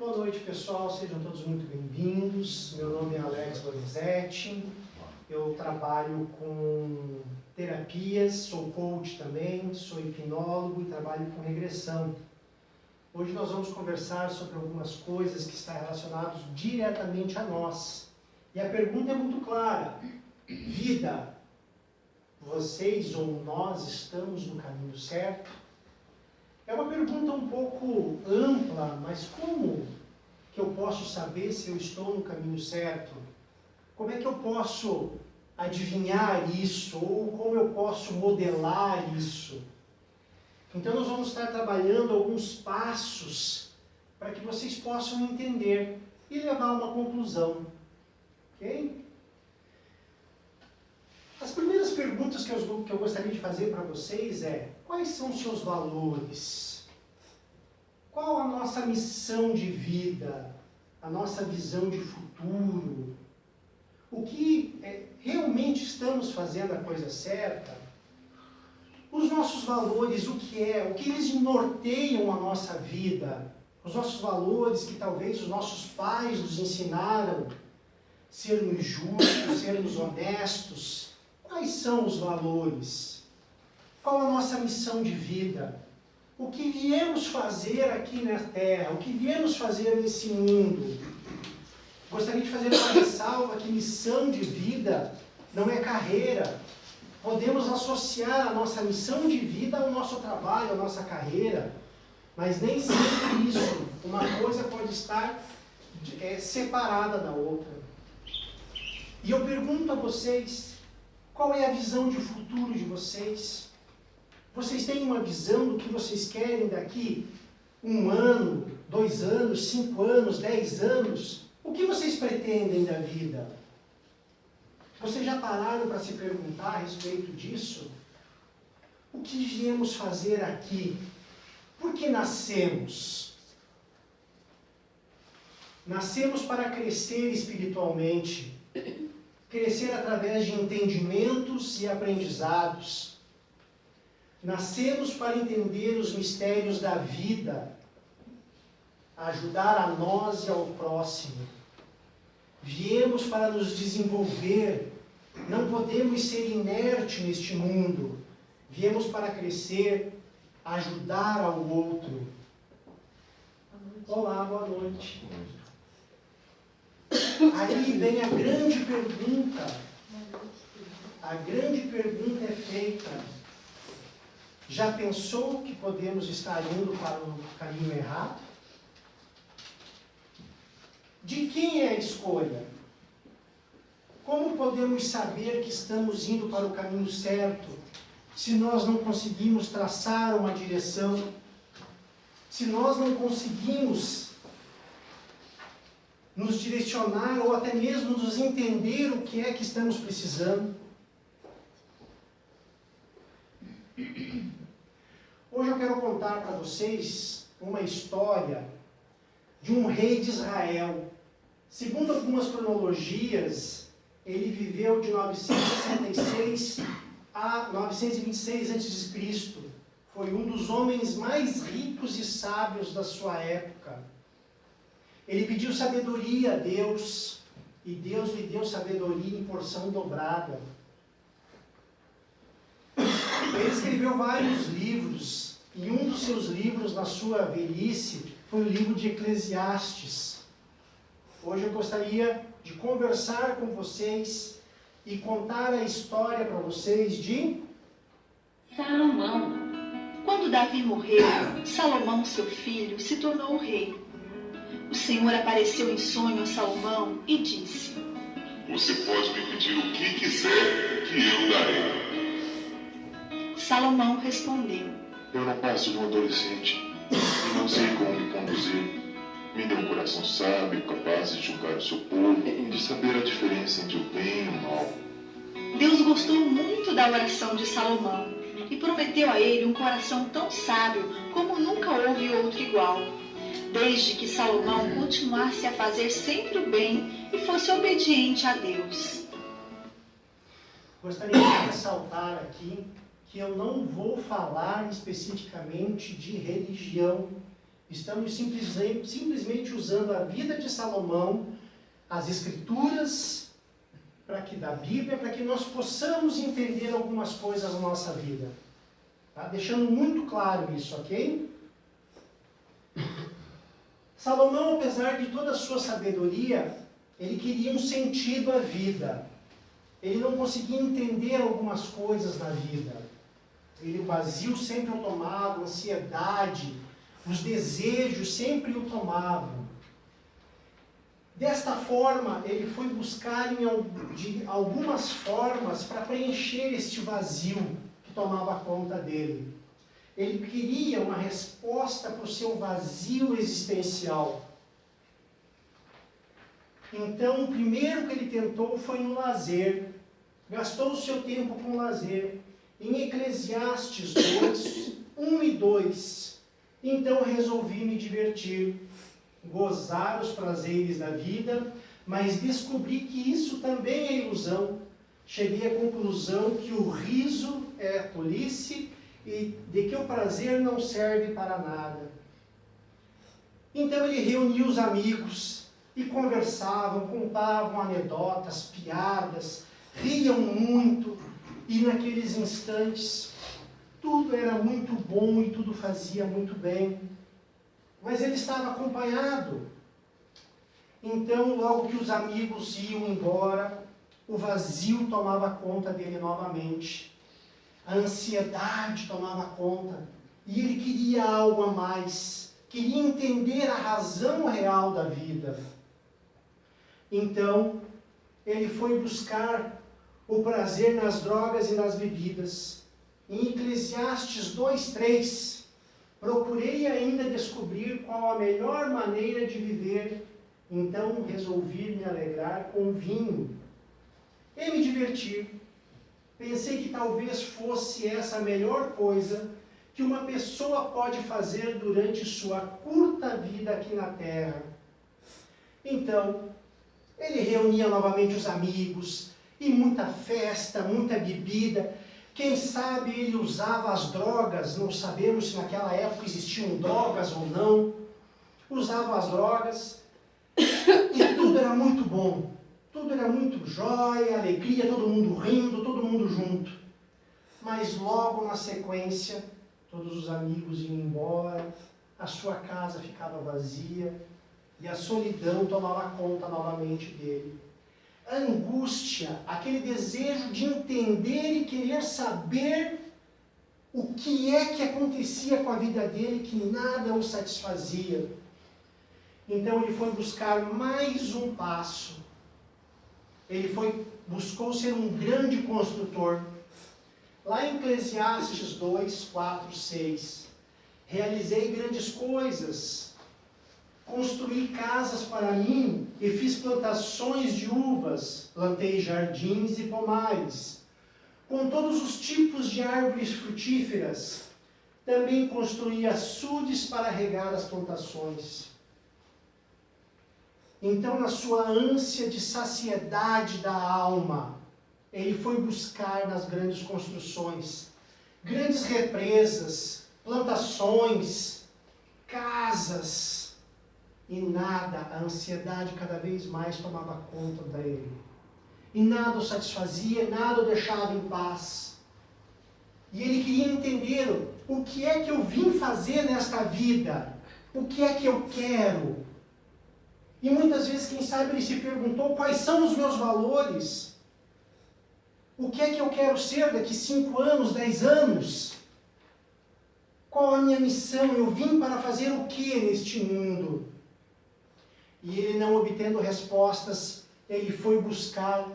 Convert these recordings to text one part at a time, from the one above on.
Boa noite, pessoal. Sejam todos muito bem-vindos. Meu nome é Alex Lorenzetti. Eu trabalho com terapias, sou coach também, sou hipnólogo e trabalho com regressão. Hoje nós vamos conversar sobre algumas coisas que estão relacionadas diretamente a nós. E a pergunta é muito clara. Vida, vocês ou nós estamos no caminho certo? É uma pergunta um pouco ampla, mas como que eu posso saber se eu estou no caminho certo? Como é que eu posso adivinhar isso? Ou como eu posso modelar isso? Então nós vamos estar trabalhando alguns passos para que vocês possam entender e levar a uma conclusão. Ok? As primeiras perguntas que eu gostaria de fazer para vocês é: quais são os seus valores? Qual a nossa missão de vida? A nossa visão de futuro? O que realmente estamos fazendo a coisa certa? Os nossos valores, o que eles norteiam a nossa vida? Os nossos valores que talvez os nossos pais nos ensinaram, sermos justos, sermos honestos. Quais são os valores? Qual a nossa missão de vida? O que viemos fazer aqui na Terra? O que viemos fazer nesse mundo? Gostaria de fazer uma ressalva que missão de vida não é carreira. Podemos associar a nossa missão de vida ao nosso trabalho, à nossa carreira, mas nem sempre isso. Uma coisa pode estar separada da outra. E eu pergunto a vocês, qual é a visão de futuro de vocês? Vocês têm uma visão do que vocês querem daqui 1 ano, 2 anos, 5 anos, 10 anos? O que vocês pretendem da vida? Vocês já pararam para se perguntar a respeito disso? O que viemos fazer aqui? Por que nascemos? Nascemos para crescer espiritualmente. Crescer através de entendimentos e aprendizados. Nascemos para entender os mistérios da vida, ajudar a nós e ao próximo. Viemos para nos desenvolver. Não podemos ser inertes neste mundo. Viemos para crescer, ajudar ao outro. Olá, boa noite. Aí vem a grande pergunta. A grande pergunta é feita. Já pensou que podemos estar indo para o caminho errado? De quem é a escolha? Como podemos saber que estamos indo para o caminho certo, se nós não conseguimos traçar uma direção? Se nós não conseguimos nos direcionar ou até mesmo nos entender o que é que estamos precisando? Hoje eu quero contar para vocês uma história de um rei de Israel. Segundo algumas cronologias, ele viveu de 966 a 926 a.C. Foi um dos homens mais ricos e sábios da sua época. Ele pediu sabedoria a Deus, e Deus lhe deu sabedoria em porção dobrada. Ele escreveu vários livros, e um dos seus livros, na sua velhice, foi o livro de Eclesiastes. Hoje eu gostaria de conversar com vocês e contar a história para vocês de Salomão. Quando Davi morreu, Salomão, seu filho, se tornou rei. O Senhor apareceu em sonho a Salomão e disse: Você pode me pedir o que quiser, que eu darei. Salomão respondeu: Eu não passo de um adolescente e não sei como me conduzir. Me dê um coração sábio, capaz de julgar o seu povo e de saber a diferença entre o bem e o mal. Deus gostou muito da oração de Salomão e prometeu a ele um coração tão sábio como nunca houve outro igual, desde que Salomão continuasse a fazer sempre o bem e fosse obediente a Deus. Gostaria de ressaltar aqui que eu não vou falar especificamente de religião. Estamos simplesmente usando a vida de Salomão, as Escrituras, da Bíblia, para que nós possamos entender algumas coisas na nossa vida. Tá? Deixando muito claro isso, ok? Salomão, apesar de toda a sua sabedoria, ele queria um sentido à vida. Ele não conseguia entender algumas coisas na vida. O vazio sempre o tomava, a ansiedade, os desejos sempre o tomavam. Desta forma, ele foi buscar algumas formas para preencher este vazio que tomava conta dele. Ele queria uma resposta para o seu vazio existencial. Então, o primeiro que ele tentou foi no lazer. Gastou o seu tempo com lazer. Em Eclesiastes 2, 1 e 2. Então resolvi me divertir, gozar os prazeres da vida, mas descobri que isso também é ilusão. Cheguei à conclusão que o riso é tolice e de que o prazer não serve para nada. Então ele reuniu os amigos e conversavam, contavam anedotas, piadas, riam muito, e naqueles instantes tudo era muito bom e tudo fazia muito bem. Mas ele estava acompanhado. Então, logo que os amigos iam embora, o vazio tomava conta dele novamente. A ansiedade tomava conta. E ele queria algo a mais. Queria entender a razão real da vida. Então, ele foi buscar o prazer nas drogas e nas bebidas. Em Eclesiastes 2:3, procurei ainda descobrir qual a melhor maneira de viver, então resolvi me alegrar com vinho e me divertir. Pensei que talvez fosse essa a melhor coisa que uma pessoa pode fazer durante sua curta vida aqui na terra. Então, ele reunia novamente os amigos, e muita festa, muita bebida. Quem sabe ele usava as drogas, não sabemos se naquela época existiam drogas ou não. Usava as drogas e tudo era muito bom. Tudo era muito jóia, alegria, todo mundo rindo, todo mundo junto. Mas logo na sequência, todos os amigos iam embora, a sua casa ficava vazia e a solidão tomava conta novamente dele. A angústia, aquele desejo de entender e querer saber o que é que acontecia com a vida dele, que nada o satisfazia. Então ele foi buscar mais um passo. Ele buscou ser um grande construtor. Lá em Eclesiastes 2, 4, 6, realizei grandes coisas, construí casas para mim e fiz plantações de uvas, plantei jardins e pomares, com todos os tipos de árvores frutíferas. Também construí açudes para regar as plantações. Então, na sua ânsia de saciedade da alma, ele foi buscar nas grandes construções, grandes represas, plantações, casas. E nada, a ansiedade cada vez mais tomava conta dele. E nada o satisfazia, nada o deixava em paz. E ele queria entender o que é que eu vim fazer nesta vida, o que é que eu quero. E muitas vezes, quem sabe, ele se perguntou quais são os meus valores, o que é que eu quero ser daqui 5 anos, 10 anos, qual a minha missão, eu vim para fazer o que neste mundo? E ele, não obtendo respostas, ele foi buscar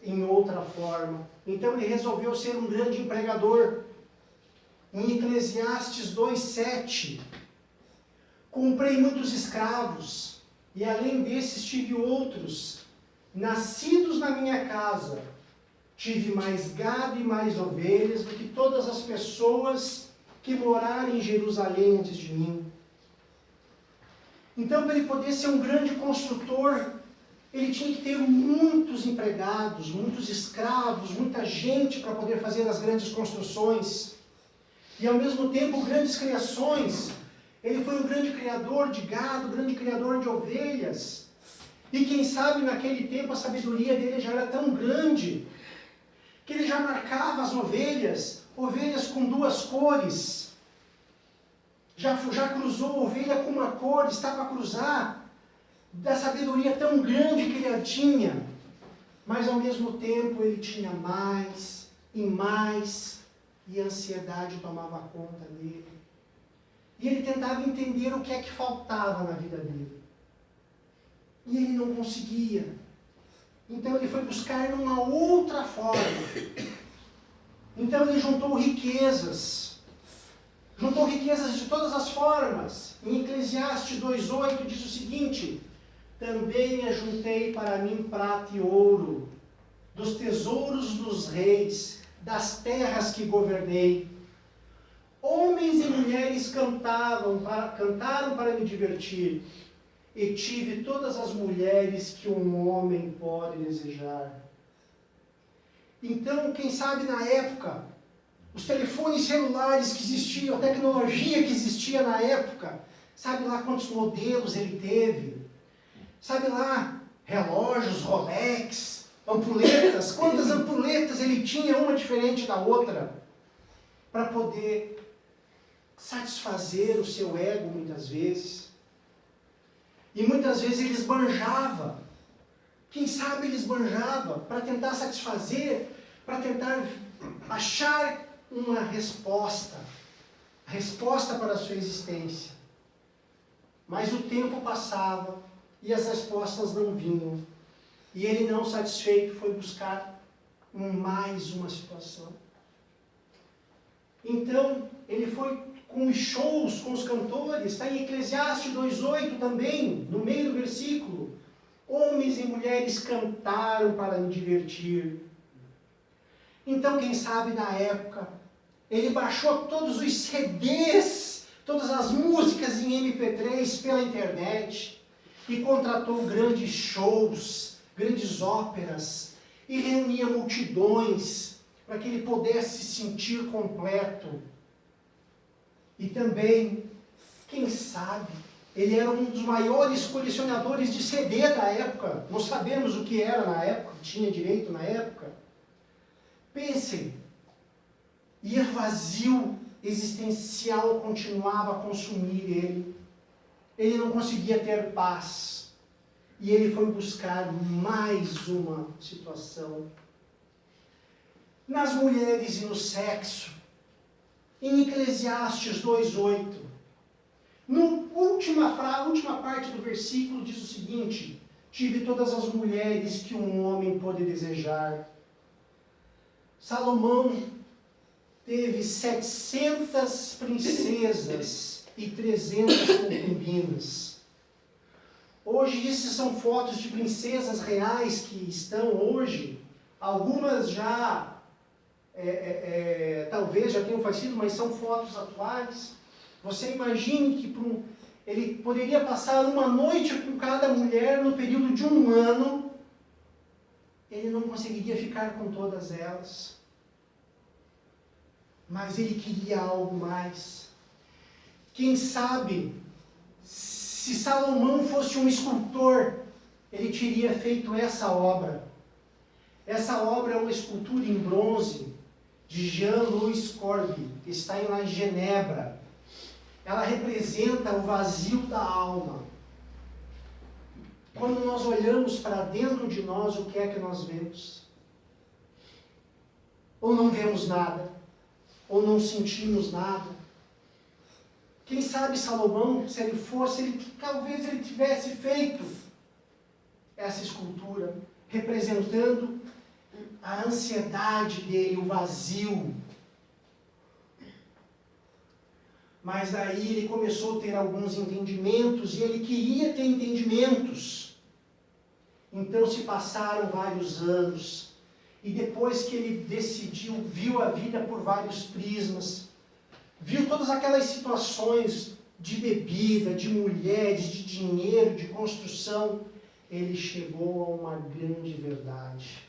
em outra forma. Então ele resolveu ser um grande empregador. Em Eclesiastes 2:7, comprei muitos escravos, e além desses tive outros, nascidos na minha casa. Tive mais gado e mais ovelhas do que todas as pessoas que moraram em Jerusalém antes de mim. Então, para ele poder ser um grande construtor, ele tinha que ter muitos empregados, muitos escravos, muita gente para poder fazer as grandes construções. E, ao mesmo tempo, grandes criações. Ele foi um grande criador de gado, grande criador de ovelhas. E quem sabe naquele tempo a sabedoria dele já era tão grande que ele já marcava as ovelhas com 2 cores. Já cruzou ovelha com uma cor, estava a cruzar da sabedoria tão grande que ele tinha. Mas ao mesmo tempo ele tinha mais e mais, e a ansiedade tomava conta dele. E ele tentava entender o que é que faltava na vida dele. E ele não conseguia. Então ele foi buscar numa outra forma. Então ele juntou riquezas. Juntou riquezas de todas as formas. Em Eclesiastes 2,8 diz o seguinte: também ajuntei para mim prata e ouro, dos tesouros dos reis, das terras que governei. Homens e mulheres cantaram para me divertir, e tive todas as mulheres que um homem pode desejar. Então, quem sabe na época, os telefones celulares que existiam, a tecnologia que existia na época, sabe lá quantos modelos ele teve? Sabe lá, relógios, Rolex, ampuletas, quantas ampuletas ele tinha, uma diferente da outra, para poder satisfazer o seu ego muitas vezes. E muitas vezes ele esbanjava. Quem sabe ele esbanjava para tentar satisfazer, para tentar achar uma resposta para a sua existência. Mas o tempo passava e as respostas não vinham. E ele, não satisfeito, foi buscar mais uma situação. Então, ele foi com os shows, com os cantores, está em Eclesiastes 2,8 também, no meio do versículo. Homens e mulheres cantaram para me divertir. Então, quem sabe na época, ele baixou todos os CDs, todas as músicas em MP3 pela internet, e contratou grandes shows, grandes óperas, e reunia multidões para que ele pudesse se sentir completo. E também, quem sabe, ele era um dos maiores colecionadores de CD da época. Não sabemos o que era na época, tinha direito na época. Pensem, e o vazio existencial continuava a consumir ele. Ele não conseguia ter paz. E ele foi buscar mais uma situação. Nas mulheres e no sexo, em Eclesiastes 2,8, na última parte do versículo diz o seguinte: tive todas as mulheres que um homem pode desejar. Salomão teve 700 princesas e 300 concubinas. Hoje, essas são fotos de princesas reais que estão hoje. Algumas já, talvez já tenham falecido, mas são fotos atuais. Você imagine que ele poderia passar uma noite com cada mulher no período de um ano. Ele não conseguiria ficar com todas elas. Mas ele queria algo mais. Quem sabe, se Salomão fosse um escultor, ele teria feito essa obra. Essa obra é uma escultura em bronze de Jean-Louis Corby, que está lá em Genebra. Ela representa o vazio da alma. Quando nós olhamos para dentro de nós, o que é que nós vemos? Ou não vemos nada, ou não sentimos nada. Quem sabe Salomão, se ele fosse, talvez ele tivesse feito essa escultura, representando a ansiedade dele, o vazio. Mas daí ele começou a ter alguns entendimentos, e ele queria ter entendimentos. Então se passaram vários anos, e depois que ele decidiu, viu a vida por vários prismas, viu todas aquelas situações de bebida, de mulheres, de dinheiro, de construção, ele chegou a uma grande verdade.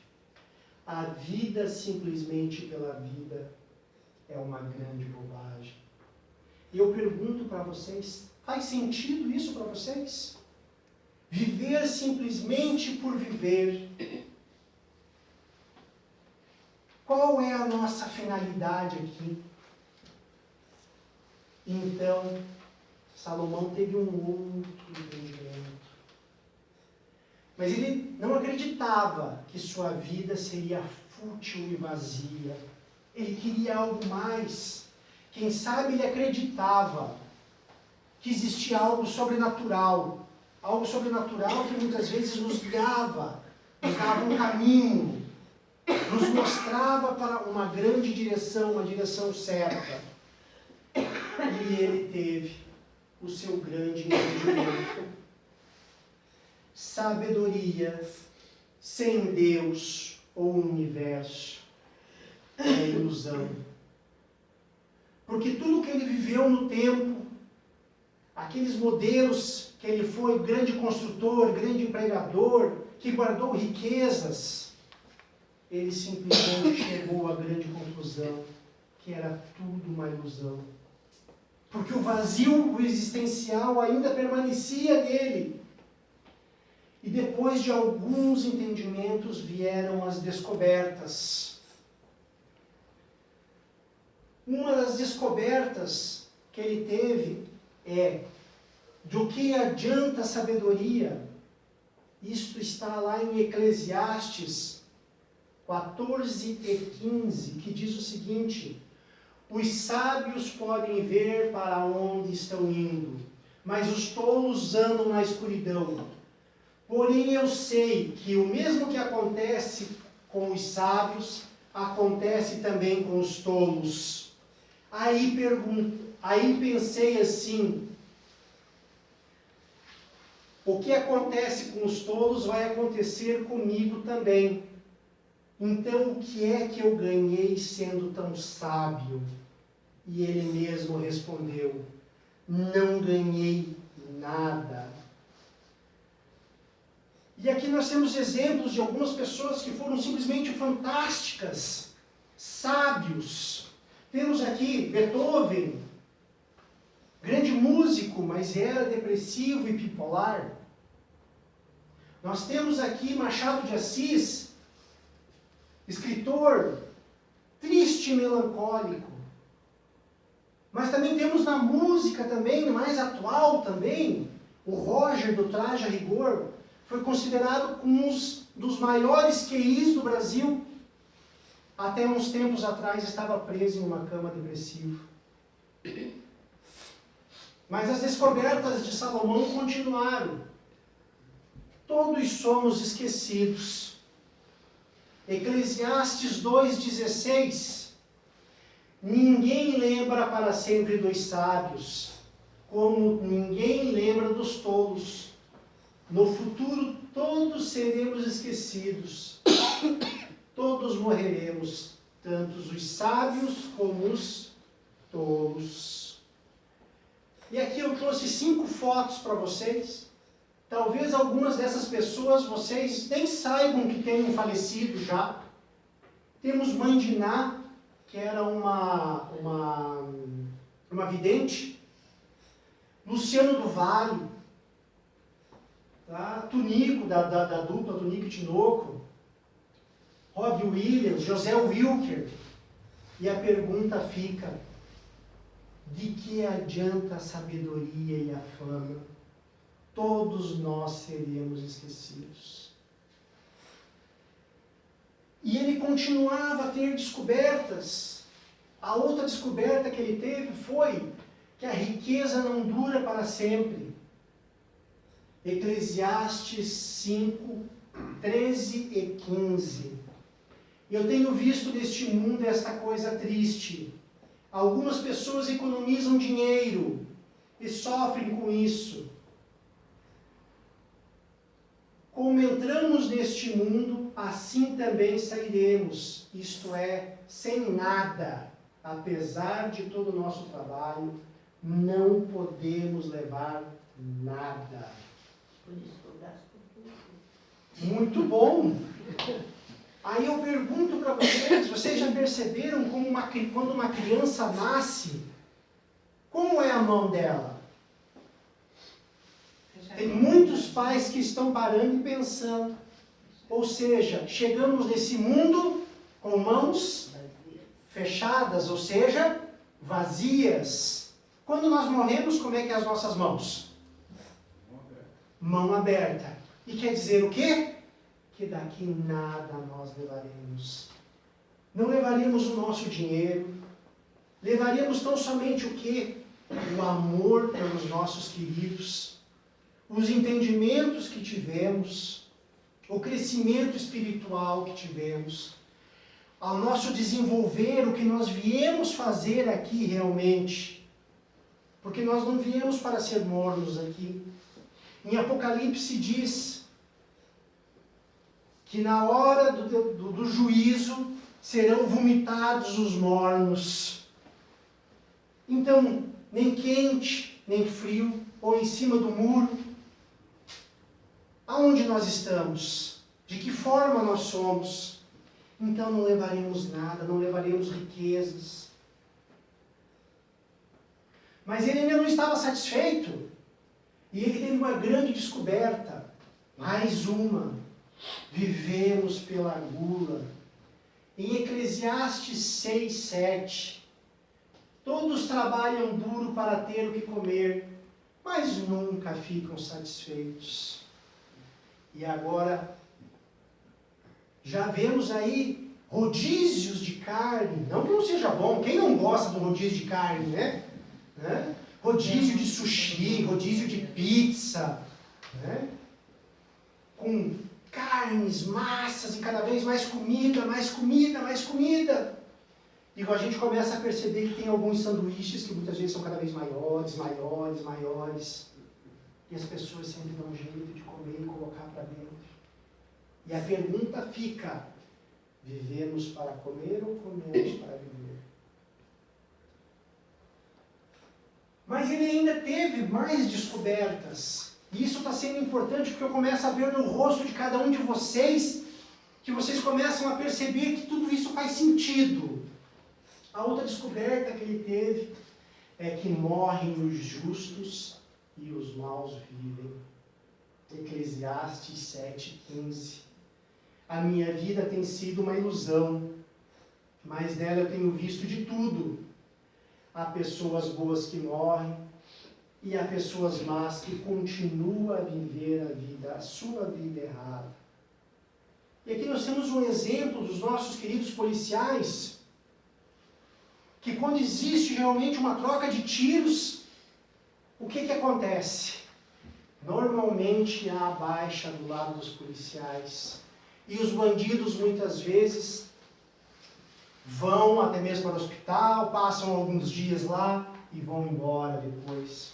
A vida simplesmente pela vida é uma grande bobagem. E eu pergunto para vocês, faz sentido isso para vocês? Viver simplesmente por viver. Qual é a nossa finalidade aqui? Então, Salomão teve um outro entendimento. Mas ele não acreditava que sua vida seria fútil e vazia. Ele queria algo mais. Quem sabe ele acreditava que existia algo sobrenatural. Algo sobrenatural que muitas vezes nos guiava, nos dava um caminho, nos mostrava para uma grande direção, uma direção certa. E ele teve o seu grande entendimento. Sabedoria sem Deus ou universo é ilusão. Porque tudo que ele viveu no tempo, aqueles modelos que ele foi grande construtor, grande empregador, que guardou riquezas, ele simplesmente chegou à grande conclusão que era tudo uma ilusão. Porque o vazio, o existencial ainda permanecia nele. E depois de alguns entendimentos vieram as descobertas. Uma das descobertas que ele teve é: do que adianta a sabedoria? Isto está lá em Eclesiastes 14:15, que diz o seguinte: os sábios podem ver para onde estão indo, mas os tolos andam na escuridão. Porém eu sei que o mesmo que acontece com os sábios, acontece também com os tolos. Aí pensei assim: o que acontece com os tolos vai acontecer comigo também. Então, o que é que eu ganhei sendo tão sábio? E ele mesmo respondeu: não ganhei nada. E aqui nós temos exemplos de algumas pessoas que foram simplesmente fantásticas, sábios. Temos aqui Beethoven, grande músico, mas era depressivo e bipolar. Nós temos aqui Machado de Assis, escritor, triste e melancólico. Mas também temos na música também, mais atual também, o Roger do Traje a Rigor, foi considerado um dos maiores QIs do Brasil. Até uns tempos atrás estava preso em uma cama depressiva. Mas as descobertas de Salomão continuaram. Todos somos esquecidos. Eclesiastes 2,16. Ninguém lembra para sempre dos sábios, como ninguém lembra dos tolos. No futuro todos seremos esquecidos. Todos morreremos, tanto os sábios como os tolos. E aqui eu trouxe 5 fotos para vocês. Talvez algumas dessas pessoas vocês nem saibam que tenham falecido já. Temos Mãe de Ná, que era uma vidente. Luciano do Vale, tá? Tunico, da dupla Tunico e Tinoco. Robbie Williams, José Wilker. E a pergunta fica: de que adianta a sabedoria e a fama? Todos nós seremos esquecidos. E ele continuava a ter descobertas. A outra descoberta que ele teve foi que a riqueza não dura para sempre. Eclesiastes 5, 13 e 15. Eu tenho visto neste mundo esta coisa triste. Algumas pessoas economizam dinheiro e sofrem com isso. Como entramos neste mundo, assim também sairemos, isto é, sem nada. Apesar de todo o nosso trabalho, não podemos levar nada. Muito bom! Aí eu pergunto para vocês já perceberam como quando uma criança nasce, Como é a mão dela? Tem muitos pais que estão parando e pensando. Ou seja, chegamos nesse mundo com mãos fechadas, ou seja, vazias. Quando nós morremos, como é que é as nossas mãos? Mão aberta. E quer dizer o quê? Que daqui nada nós levaremos. Não levaríamos o nosso dinheiro. Levaríamos tão somente o quê? O amor pelos nossos queridos. Os entendimentos que tivemos. O crescimento espiritual que tivemos. Ao nosso desenvolver o que nós viemos fazer aqui realmente. Porque nós não viemos para ser mornos aqui. Em Apocalipse diz que na hora do juízo serão vomitados os mornos. Então, nem quente, nem frio, ou em cima do muro. Aonde nós estamos? De que forma nós somos? Então não levaremos nada, não levaremos riquezas. Mas ele ainda não estava satisfeito. E ele teve uma grande descoberta. Mais uma. Vivemos pela gula. Em Eclesiastes 6, 7. Todos trabalham duro para ter o que comer, mas nunca ficam satisfeitos. E agora, já vemos aí rodízios de carne. Não que não seja bom, quem não gosta do rodízio de carne, né? Rodízio de sushi, rodízio de pizza, né? Com carnes, massas e cada vez mais comida, mais comida, mais comida. E a gente começa a perceber que tem alguns sanduíches que muitas vezes são cada vez maiores, maiores, maiores. E as pessoas sempre dão um jeito de comer e colocar para dentro. E a pergunta fica: vivemos para comer ou comemos para viver? Mas ele ainda teve mais descobertas. E isso está sendo importante porque eu começo a ver no rosto de cada um de vocês que vocês começam a perceber que tudo isso faz sentido. A outra descoberta que ele teve é que morrem os justos e os maus vivem. Eclesiastes 7,15. A minha vida tem sido uma ilusão, mas nela eu tenho visto de tudo. Há pessoas boas que morrem e há pessoas más que continuam a viver a sua vida errada. E aqui nós temos um exemplo dos nossos queridos policiais, que quando existe realmente uma troca de tiros, o que acontece? Normalmente há a baixa do lado dos policiais. E os bandidos muitas vezes vão até mesmo para o hospital, passam alguns dias lá e vão embora depois.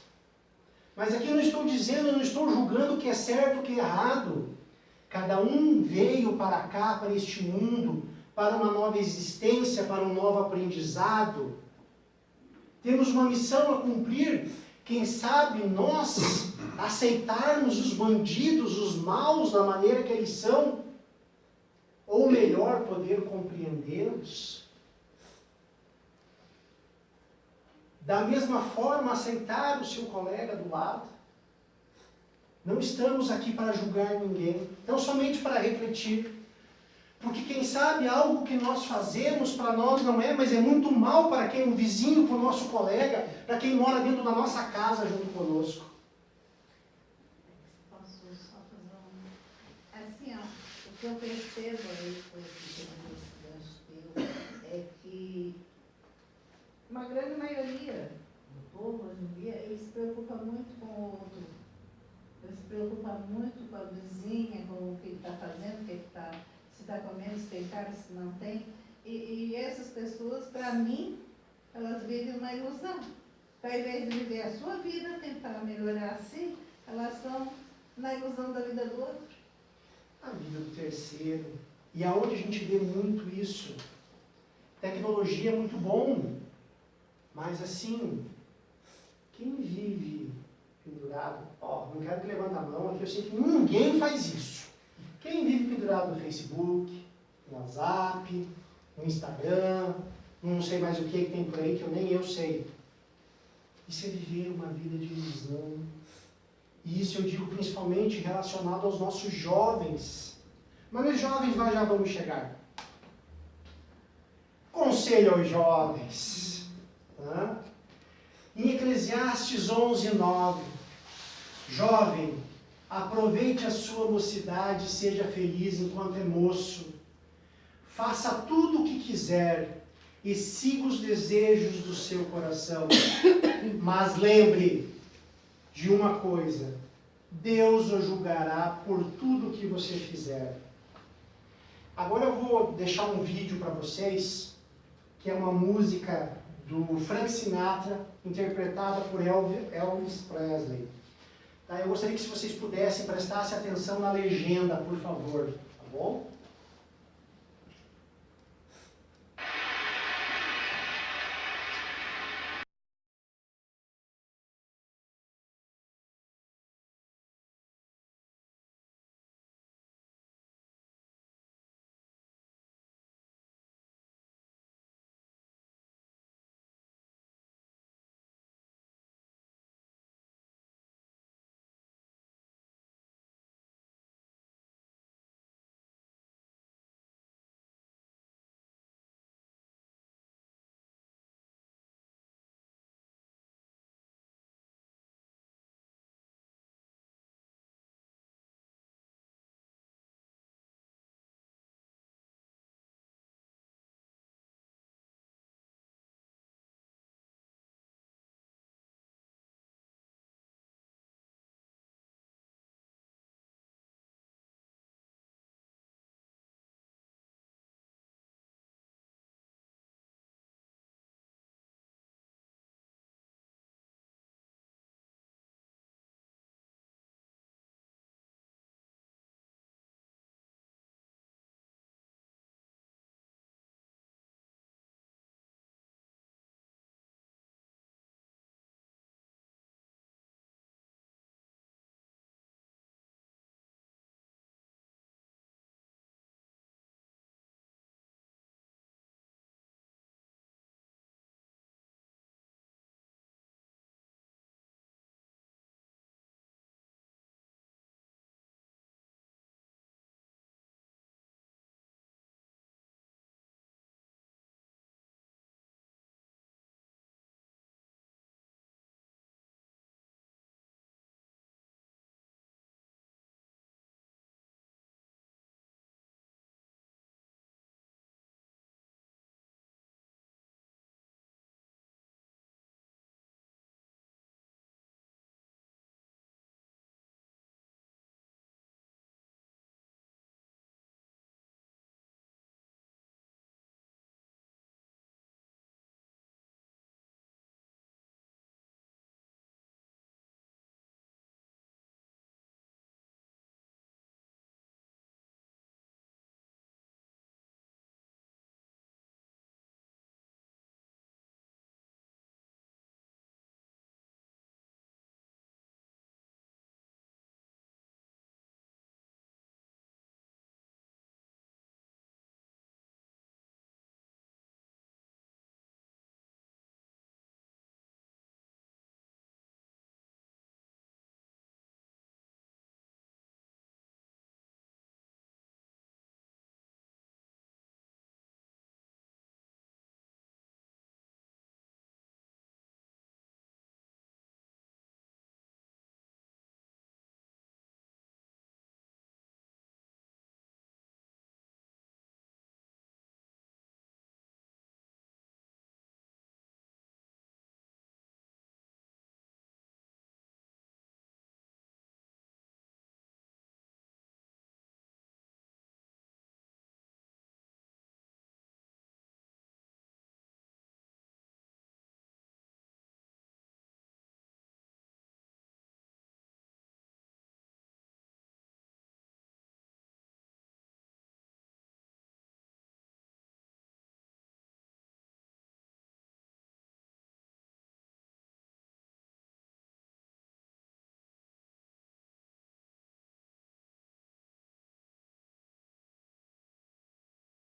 Mas aqui eu não estou dizendo, eu não estou julgando o que é certo e o que é errado. Cada um veio para cá, para este mundo, para uma nova existência, para um novo aprendizado. Temos uma missão a cumprir. Quem sabe nós aceitarmos os bandidos, os maus, da maneira que eles são, ou melhor, poder compreendê-los. Da mesma forma, aceitar o seu colega do lado. Não estamos aqui para julgar ninguém, não somente para refletir. Porque quem sabe algo que nós fazemos para nós não é, mas é muito mal para quem o vizinho, para o nosso colega, para quem mora dentro da nossa casa junto conosco. Posso só fazer um... Assim, ó, o que eu percebo aí com esse gancho é que uma grande maioria do povo hoje em dia, ele se preocupa muito com o outro. Ele se preocupa muito com a vizinha, com o que ele está fazendo, o que ele está... se está comendo, se tem carne, se não tem. E essas pessoas, para mim, elas vivem uma ilusão. Então, ao invés de viver a sua vida, tentar melhorar assim, elas estão na ilusão da vida do outro. A vida do terceiro. E aonde a gente vê muito isso? Tecnologia é muito bom, mas assim, quem vive pendurado, não quero que levante a mão aqui, eu sei que ninguém faz isso. Quem vive pendurado no Facebook, no WhatsApp, no Instagram, não sei mais o que tem por aí, que eu nem sei. Isso é viver uma vida de ilusão. E isso eu digo principalmente relacionado aos nossos jovens. Mas os jovens nós já vamos chegar. Conselho aos jovens. Tá? Em Eclesiastes 11:9, jovem, aproveite a sua mocidade e seja feliz enquanto é moço. Faça tudo o que quiser e siga os desejos do seu coração. Mas lembre de uma coisa: Deus o julgará por tudo o que você fizer. Agora eu vou deixar um vídeo para vocês, que é uma música do Frank Sinatra, interpretada por Elvis Presley. Tá? Eu gostaria que, se vocês pudessem, prestassem atenção na legenda, por favor. Tá bom?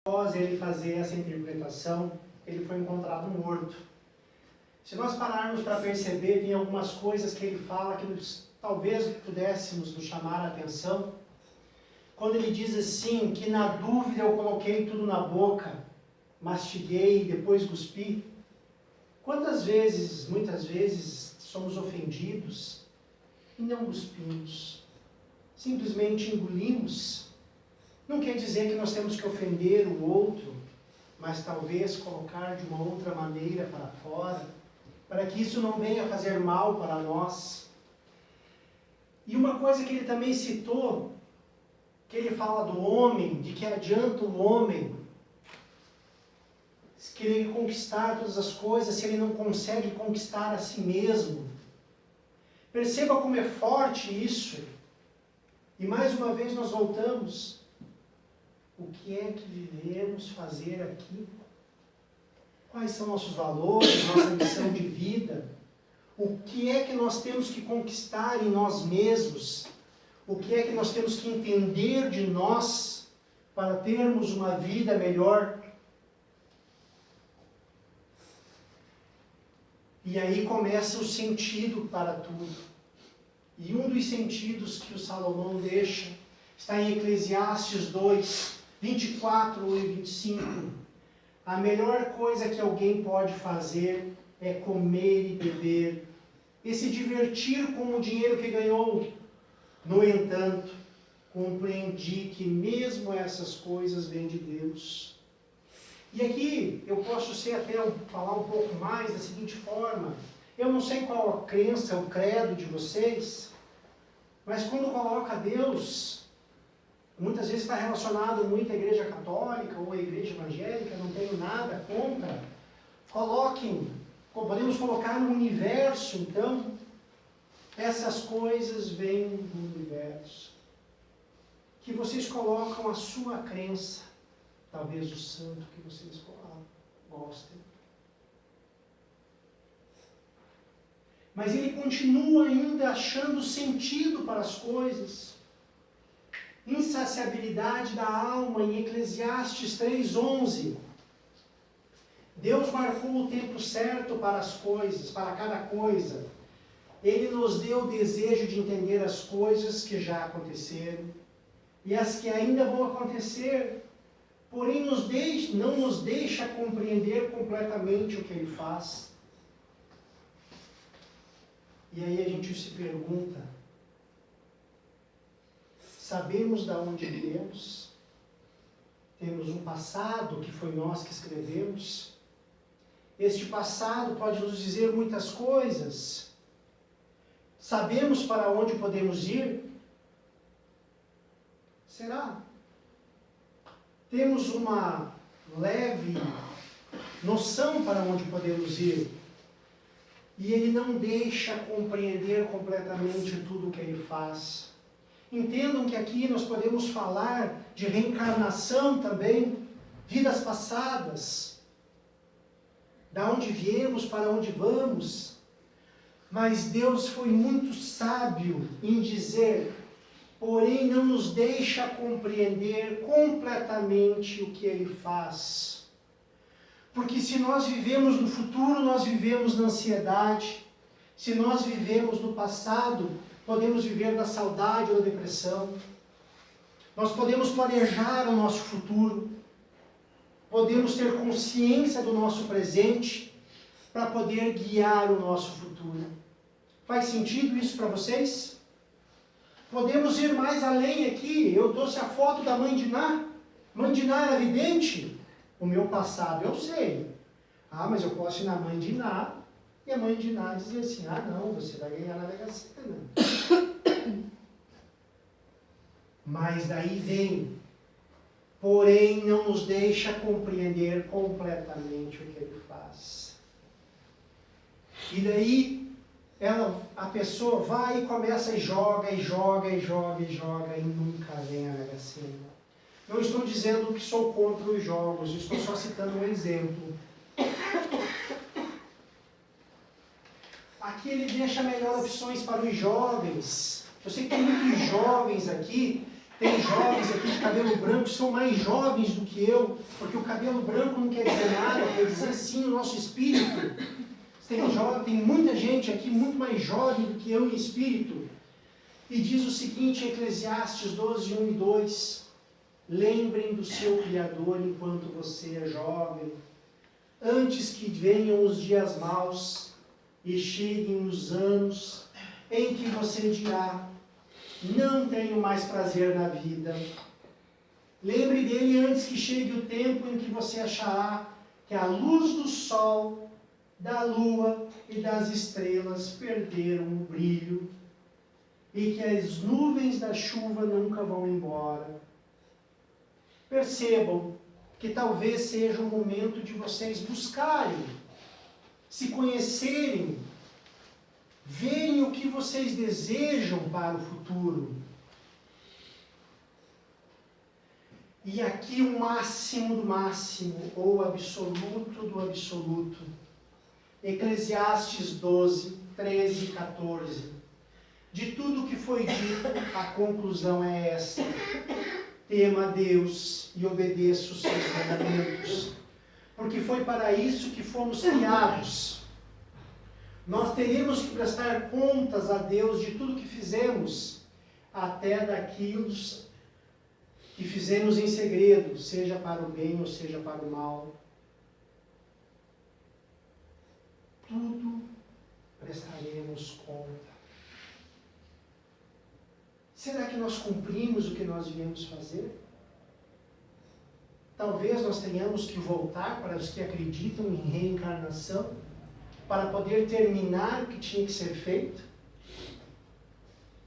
Após ele fazer essa interpretação, ele foi encontrado morto. Se nós pararmos para perceber, tem algumas coisas que ele fala que talvez pudéssemos nos chamar a atenção. Quando ele diz assim, que na dúvida eu coloquei tudo na boca, mastiguei e depois cuspi. Quantas vezes, muitas vezes, somos ofendidos e não cuspimos? Simplesmente engolimos. Não quer dizer que nós temos que ofender o outro, mas talvez colocar de uma outra maneira para fora, para que isso não venha fazer mal para nós. E uma coisa que ele também citou, que ele fala do homem, de que adianta o homem querer conquistar todas as coisas se ele não consegue conquistar a si mesmo. Perceba como é forte isso. E mais uma vez nós voltamos. O que é que devemos fazer aqui? Quais são nossos valores, nossa missão de vida? O que é que nós temos que conquistar em nós mesmos? O que é que nós temos que entender de nós para termos uma vida melhor? E aí começa o sentido para tudo. E um dos sentidos que o Salomão deixa está em Eclesiastes 2, 24 e 25. A melhor coisa que alguém pode fazer é comer e beber e se divertir com o dinheiro que ganhou. No entanto, compreendi que mesmo essas coisas vêm de Deus. E aqui eu posso falar um pouco mais da seguinte forma. Eu não sei qual a crença, o credo de vocês, mas quando coloca Deus, muitas vezes está relacionado muito à igreja católica ou à igreja evangélica, não tenho nada contra. Podemos colocar no universo, então, essas coisas vêm do universo. Que vocês colocam a sua crença, talvez o santo que vocês gostem. Mas ele continua ainda achando sentido para as coisas. Insaciabilidade da alma, em Eclesiastes 3:11. Deus marcou o tempo certo para as coisas, para cada coisa. Ele nos deu o desejo de entender as coisas que já aconteceram e as que ainda vão acontecer, porém não nos deixa compreender completamente o que ele faz. E aí a gente se pergunta, sabemos de onde viemos? Temos um passado que foi nós que escrevemos? Este passado pode nos dizer muitas coisas. Sabemos para onde podemos ir? Será? Temos uma leve noção para onde podemos ir? E ele não deixa compreender completamente tudo o que ele faz. Entendam que aqui nós podemos falar de reencarnação também, vidas passadas, da onde viemos, para onde vamos. Mas Deus foi muito sábio em dizer, porém não nos deixa compreender completamente o que ele faz. Porque se nós vivemos no futuro, nós vivemos na ansiedade. Se nós vivemos no passado, podemos viver na saudade ou na depressão. Nós podemos planejar o nosso futuro. Podemos ter consciência do nosso presente para poder guiar o nosso futuro. Faz sentido isso para vocês? Podemos ir mais além aqui. Eu trouxe a foto da mãe de Ná. Mãe de Ná era vidente. O meu passado eu sei. Mas eu posso ir na mãe de Ná e a mãe de Ná dizer assim, não, você vai ganhar na Mega Sena. Mas daí vem, porém não nos deixa compreender completamente o que ele faz. E daí a pessoa vai e começa e joga, e joga, e joga, e joga, e nunca vem a Mega Sena. Não estou dizendo que sou contra os jogos, estou só citando um exemplo. Aqui ele deixa melhor opções para os jovens. Eu sei que tem muitos jovens aqui, tem jovens aqui de cabelo branco que são mais jovens do que eu, porque o cabelo branco não quer dizer nada, quer dizer sim o nosso espírito. Tem muita gente aqui muito mais jovem do que eu em espírito. E diz o seguinte em Eclesiastes 12, 1 e 2. Lembrem do seu Criador enquanto você é jovem, antes que venham os dias maus e cheguem os anos em que você dirá, não tenho mais prazer na vida. Lembre dele antes que chegue o tempo em que você achará que a luz do sol, da lua e das estrelas perderam o brilho e que as nuvens da chuva nunca vão embora. Percebam que talvez seja o momento de vocês buscarem, se conhecerem, verem o que vocês desejam para o futuro. E aqui o máximo do máximo, ou o absoluto do absoluto. Eclesiastes 12, 13 e 14. De tudo que foi dito, a conclusão é essa. Tema a Deus e obedeça os seus mandamentos, porque foi para isso que fomos criados. Nós teremos que prestar contas a Deus de tudo que fizemos, até daquilo que fizemos em segredo, seja para o bem ou seja para o mal. Tudo prestaremos conta. Será que nós cumprimos o que nós viemos fazer? Talvez nós tenhamos que voltar para os que acreditam em reencarnação, para poder terminar o que tinha que ser feito?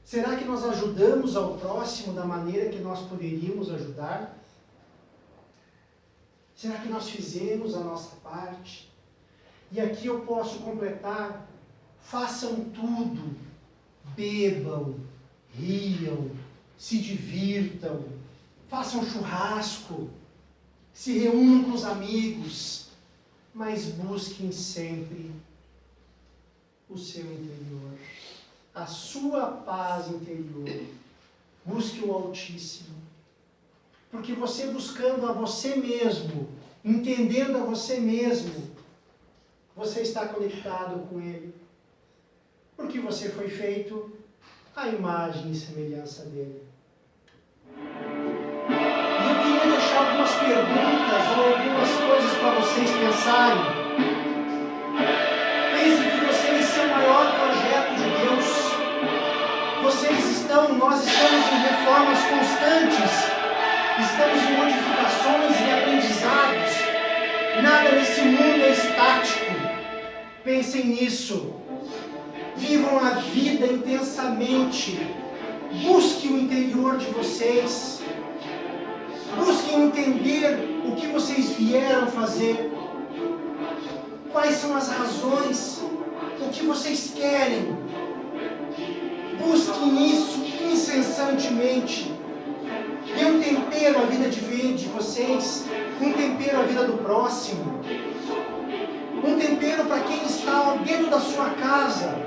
Será que nós ajudamos ao próximo da maneira que nós poderíamos ajudar? Será que nós fizemos a nossa parte? E aqui eu posso completar: façam tudo, bebam, riam, se divirtam, façam churrasco, se reúnam com os amigos, mas busquem sempre o seu interior, a sua paz interior. Busque o Altíssimo, porque você buscando a você mesmo, entendendo a você mesmo, você está conectado com Ele, porque você foi feito à imagem e semelhança dele. E eu queria deixar algumas perguntas ou algumas coisas para vocês pensarem. Pensem que vocês são o maior projeto de Deus. Nós estamos em reformas constantes, estamos em modificações e aprendizados. Nada nesse mundo é estático. Pensem nisso. Vivam a vida intensamente. Busquem o interior de vocês. Busquem entender o que vocês vieram fazer. Quais são as razões? O que vocês querem? Busquem isso incessantemente. Dê um tempero à vida de vocês. Um tempero à vida do próximo. Um tempero para quem está dentro da sua casa.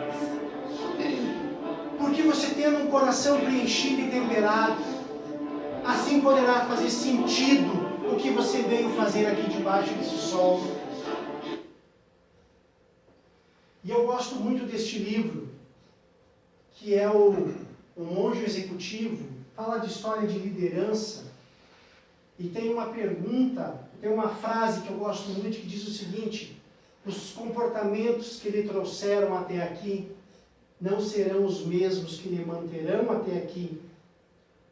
Porque você tendo um coração preenchido e temperado, assim poderá fazer sentido o que você veio fazer aqui debaixo desse sol. E eu gosto muito deste livro, que é o Monge Executivo, fala de história de liderança, e tem uma pergunta, tem uma frase que eu gosto muito, que diz o seguinte: os comportamentos que lhe trouxeram até aqui não serão os mesmos que lhe manterão até aqui,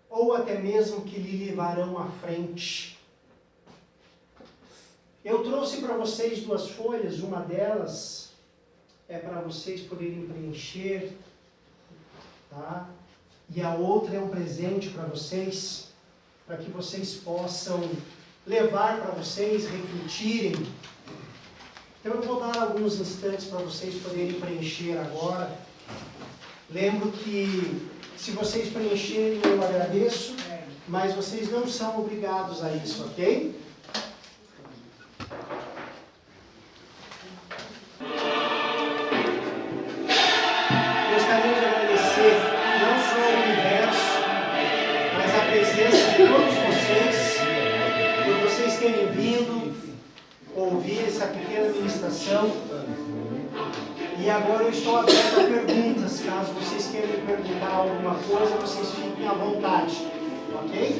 ou até mesmo que lhe levarão à frente. Eu trouxe para vocês 2 folhas, uma delas é para vocês poderem preencher, tá? E a outra é um presente para vocês, para que vocês possam levar para vocês, refletirem. Então eu vou dar alguns instantes para vocês poderem preencher agora. Lembro que se vocês preencherem eu agradeço, mas vocês não são obrigados a isso, ok? Gostaria de agradecer não só o universo, mas a presença de todos vocês, por vocês terem vindo ouvir essa pequena ministração. E agora eu estou aberto a perguntas. Caso vocês queiram me perguntar alguma coisa, vocês fiquem à vontade. Ok?